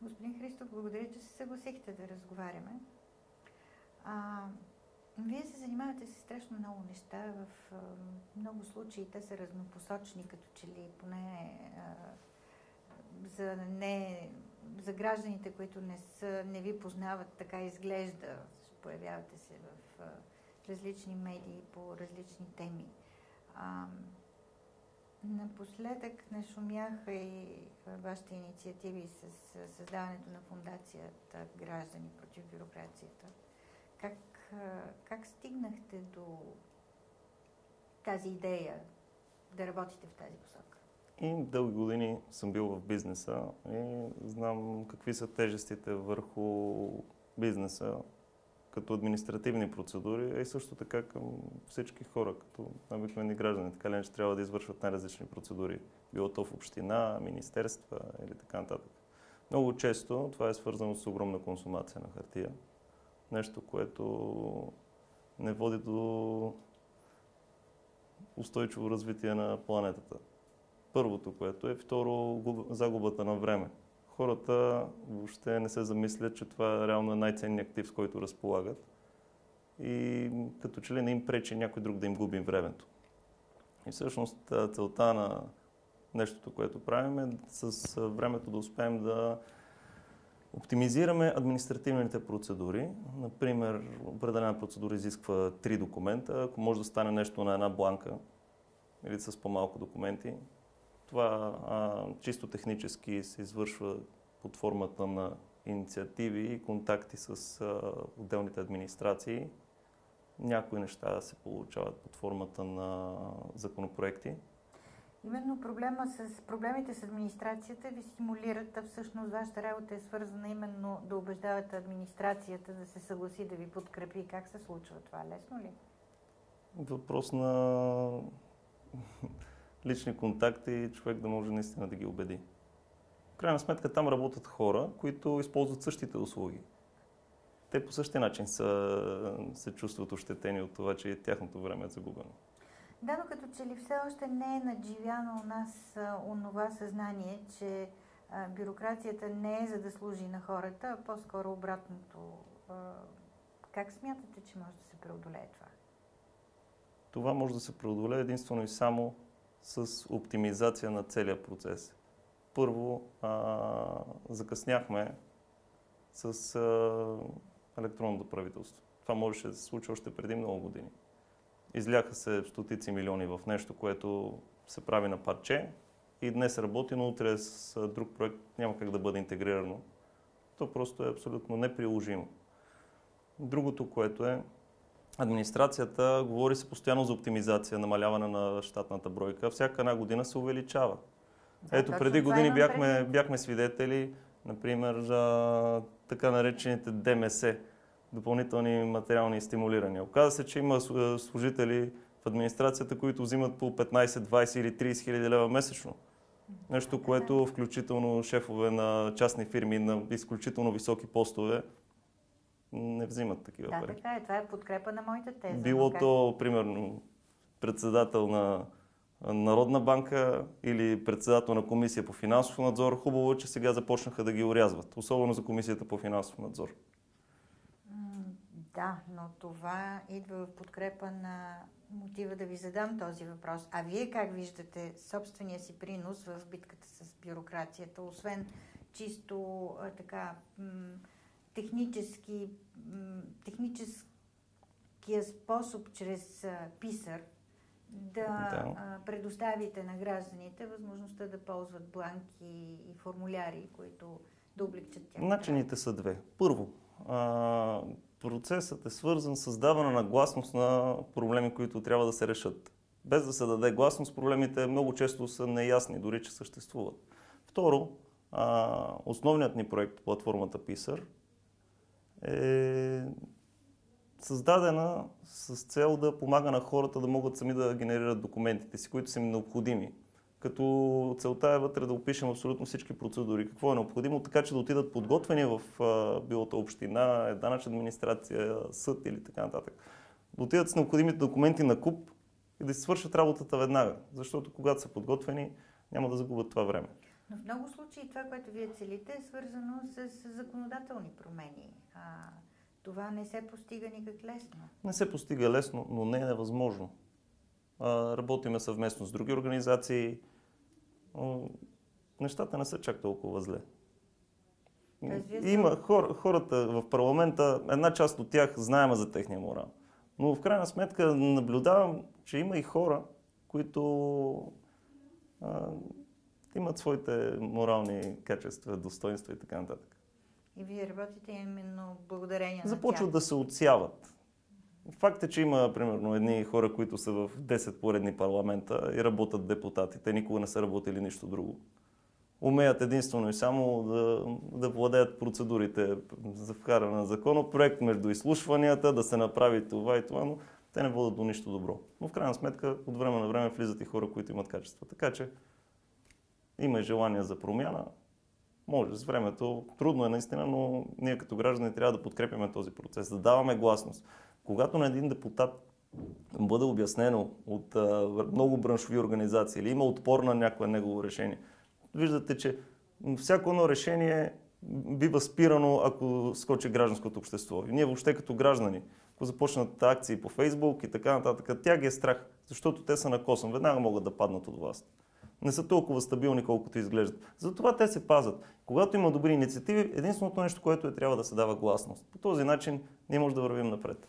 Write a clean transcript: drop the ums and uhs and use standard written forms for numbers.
Господин Христов, благодаря, че се съгласихте да разговаряме. Вие се занимавате с страшно много неща. В много случаи те са разнопосочни, като че ли поне за гражданите, които не ви познават, така изглежда. Появявате се в различни медии по различни теми. Напоследък нашумяха и вашите инициативи с създаването на фондацията Граждани против бюрокрацията. Как стигнахте до тази идея да работите в тази посока? И дълги години съм бил в бизнеса и знам какви са тежестите върху бизнеса като административни процедури, и също така към всички хора, като обикновени граждани. Така ли, че трябва да извършват най-различни процедури, било то в община, министерства или така нататък. Много често това е свързано с огромна консумация на хартия. Нещо, което не води до устойчиво развитие на планетата. Първото, което е. Второ, загубата на време. Хората въобще не се замислят, че това реално е най-ценният актив, с който разполагат. И като че ли не им пречи някой друг да им губим времето. И всъщност целта на нещото, което правим, е с времето да успеем да оптимизираме административните процедури. Например, определена процедура изисква 3 документа. Ако може да стане нещо на една бланка или с по-малко документи, това чисто технически се извършва под формата на инициативи и контакти с отделните администрации. Някои неща се получават под формата на законопроекти. Именно проблемите с администрацията ви стимулират, а всъщност вашата работа е свързана именно да убеждавате администрацията да се съгласи да ви подкрепи. Как се случва това? Лесно ли? Въпрос на лични контакти и човек да може наистина да ги убеди. В крайна сметка там работят хора, които използват същите услуги. Те по същия начин се чувстват ощетени от това, че тяхното време е загубено. Да, но като че ли все още не е надживяно у нас онова съзнание, че бюрокрацията не е за да служи на хората, а по-скоро обратното. Как смятате, че може да се преодолее това? Това може да се преодолее единствено и само с оптимизация на целия процес. Първо, закъсняхме с електронното правителство. Това можеше да се случи още преди много години. Изляха се стотици милиони в нещо, което се прави на парче и днес работи, но утре с друг проект няма как да бъде интегрирано. То просто е абсолютно неприложимо. Другото, което е, администрацията говори се постоянно за оптимизация, намаляване на щатната бройка. Всяка една година се увеличава. Ето, преди години бяхме свидетели, например, за така наречените ДМС, допълнителни материални стимулирания. Оказва се, че има служители в администрацията, които взимат по 15, 20 или 30 хиляди лева месечно. Нещо, което включително шефове на частни фирми на изключително високи постове не взимат такива пари. Да, така е. Това е подкрепа на моята теза. Било то, примерно, председател на Народна банка или председател на комисия по финансов надзор. Хубаво е, че сега започнаха да ги орязват. Особено за комисията по финансов надзор. Да, но това идва в подкрепа на мотива да ви задам този въпрос. А вие как виждате собствения си принос в битката с бюрокрацията, освен чисто техническия способ чрез писар да предоставите на гражданите възможността да ползват бланки и формуляри, които да облегчат тях? Начините са две. Първо, процесът е свързан с даване на гласност на проблеми, които трябва да се решат. Без да се даде гласност, проблемите много често са неясни, дори че съществуват. Второ, основният ни проект, платформата Писар, е създадена с цел да помага на хората да могат сами да генерират документите си, които са им необходими. Като целта е вътре да опишем абсолютно всички процедури, какво е необходимо, така че да отидат подготвени в билото община, данъчна администрация, съд или така нататък. Да отидат с необходимите документи на куп и да си свършат работата веднага, защото когато са подготвени, няма да загубят това време. Но в много случаи това, което вие целите, е свързано с законодателни промени. Това не се постига никак лесно. Не се постига лесно, но не е невъзможно. Работиме съвместно с други организации. Нещата не са чак толкова зле. Има хората в парламента, една част от тях знаем за техния морал. Но в крайна сметка наблюдавам, че има и хора, които имат своите морални качества, достоинства и така нататък. И вие работите именно благодарение на тях. Започват да се отсяват. Факт е, че има, примерно, едни хора, които са в 10 поредни парламента и работят депутати. Те никога не са работили нищо друго. Умеят единствено и само да владеят процедурите за вкаране на законопроект, между изслушванията, да се направи това и това, но те не водят до нищо добро. Но в крайна сметка, от време на време влизат и хора, които имат качества. Така че има и желание за промяна. Може с времето. Трудно е наистина, но ние като граждани трябва да подкрепяме този процес, да даваме гласност. Когато на един депутат бъде обяснено от много браншови организации или има отпор на някое негово решение, виждате, че всяко едно решение бива спирано, ако скочи гражданското общество. И ние въобще като граждани, ако започнат акции по Фейсбук и така нататък, тя ги е страх, защото те са на косъм, веднага могат да паднат от власт. Не са толкова стабилни, колкото изглеждат. Затова те се пазят. Когато има добри инициативи, единственото нещо, което трябва да се дава гласност. По този начин ние можем да вървим напред.